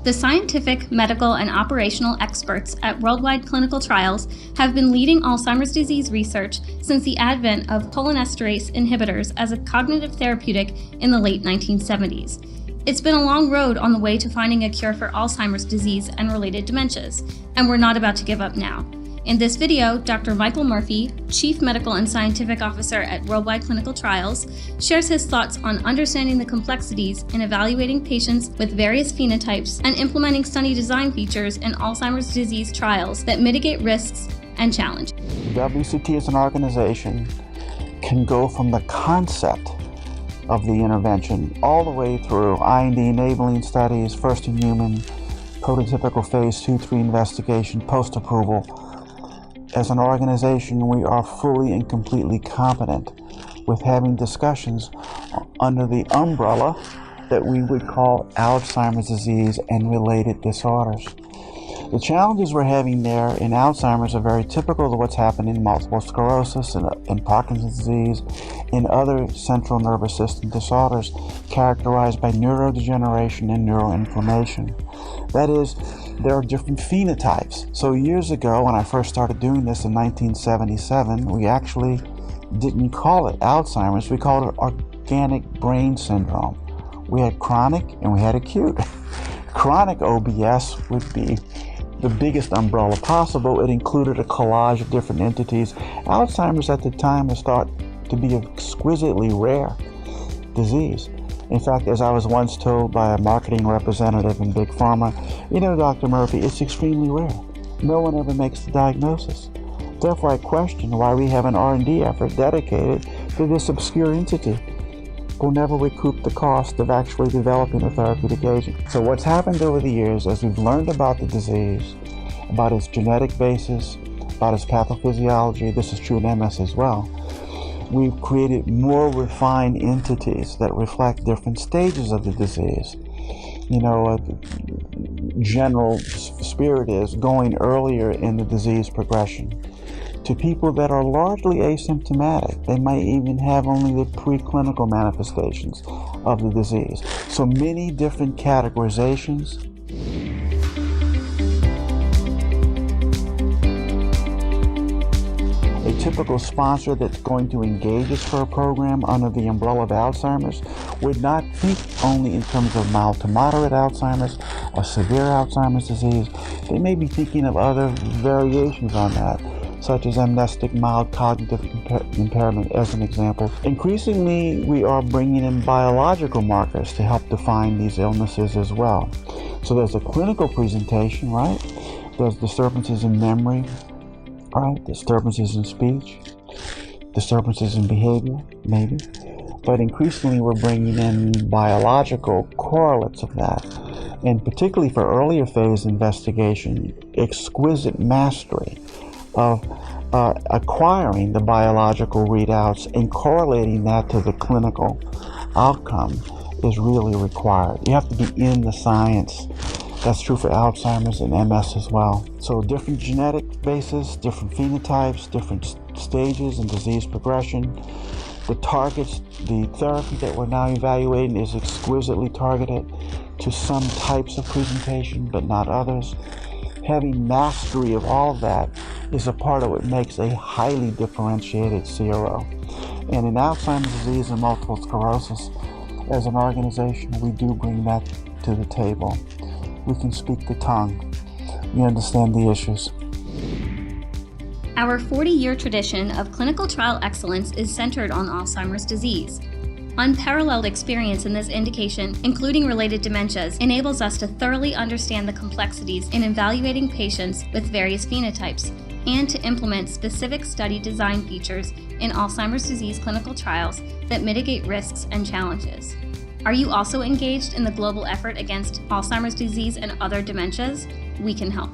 The scientific, medical, and operational experts at Worldwide Clinical Trials have been leading Alzheimer's disease research since the advent of cholinesterase inhibitors as a cognitive therapeutic in the late 1970s. It's been a long road on the way to finding a cure for Alzheimer's disease and related dementias, and we're not about to give up now. In this video, Dr. Michael Murphy, Chief Medical and Scientific Officer at Worldwide Clinical Trials, shares his thoughts on understanding the complexities in evaluating patients with various phenotypes and implementing study design features in Alzheimer's disease trials that mitigate risks and challenges. WCT as an organization can go from the concept of the intervention all the way through IND-enabling studies, first-in-human, prototypical phase 2-3 investigation, post-approval. As an organization, we are fully and completely competent with having discussions under the umbrella that we would call Alzheimer's disease and related disorders. The challenges we're having there in Alzheimer's are very typical of what's happening in multiple sclerosis and Parkinson's disease and other central nervous system disorders characterized by neurodegeneration and neuroinflammation. That is, there are different phenotypes. So years ago, when I first started doing this in 1977, we actually didn't call it Alzheimer's, we called it organic brain syndrome. We had chronic and we had acute. Chronic OBS would be the biggest umbrella possible. It included a collage of different entities. Alzheimer's at the time was thought to be an exquisitely rare disease. In fact, as I was once told by a marketing representative in Big Pharma, you know, Dr. Murphy, it's extremely rare. No one ever makes the diagnosis. Therefore, I question why we have an R&D effort dedicated to this obscure entity. We'll never recoup the cost of actually developing a therapeutic agent. So what's happened over the years as we've learned about the disease, about its genetic basis, about its pathophysiology, this is true in MS as well, we've created more refined entities that reflect different stages of the disease. You know, general spirit is going earlier in the disease progression to people that are largely asymptomatic. They might even have only the preclinical manifestations of the disease. So many different categorizations. A typical sponsor that's going to engage us for a program under the umbrella of Alzheimer's would not think only in terms of mild to moderate Alzheimer's or severe Alzheimer's disease. They may be thinking of other variations on that, such as amnestic mild cognitive impairment as an example. Increasingly, we are bringing in biological markers to help define these illnesses as well. So there's a clinical presentation, right? There's disturbances in memory, right? Disturbances in speech, disturbances in behavior, maybe. But increasingly, we're bringing in biological correlates of that. And particularly for earlier phase investigation, exquisite mastery of acquiring the biological readouts and correlating that to the clinical outcome is really required. You have to be in the science. That's true for Alzheimer's and MS as well. So different genetic bases, different phenotypes, different stages in disease progression. The targets, the therapy that we're now evaluating is exquisitely targeted to some types of presentation, but not others. Having mastery of all of that is a part of what makes a highly differentiated CRO. And in Alzheimer's disease and multiple sclerosis, as an organization, we do bring that to the table. We can speak the tongue. We understand the issues. Our 40-year tradition of clinical trial excellence is centered on Alzheimer's disease. Unparalleled experience in this indication, including related dementias, enables us to thoroughly understand the complexities in evaluating patients with various phenotypes and to implement specific study design features in Alzheimer's disease clinical trials that mitigate risks and challenges. Are you also engaged in the global effort against Alzheimer's disease and other dementias? We can help.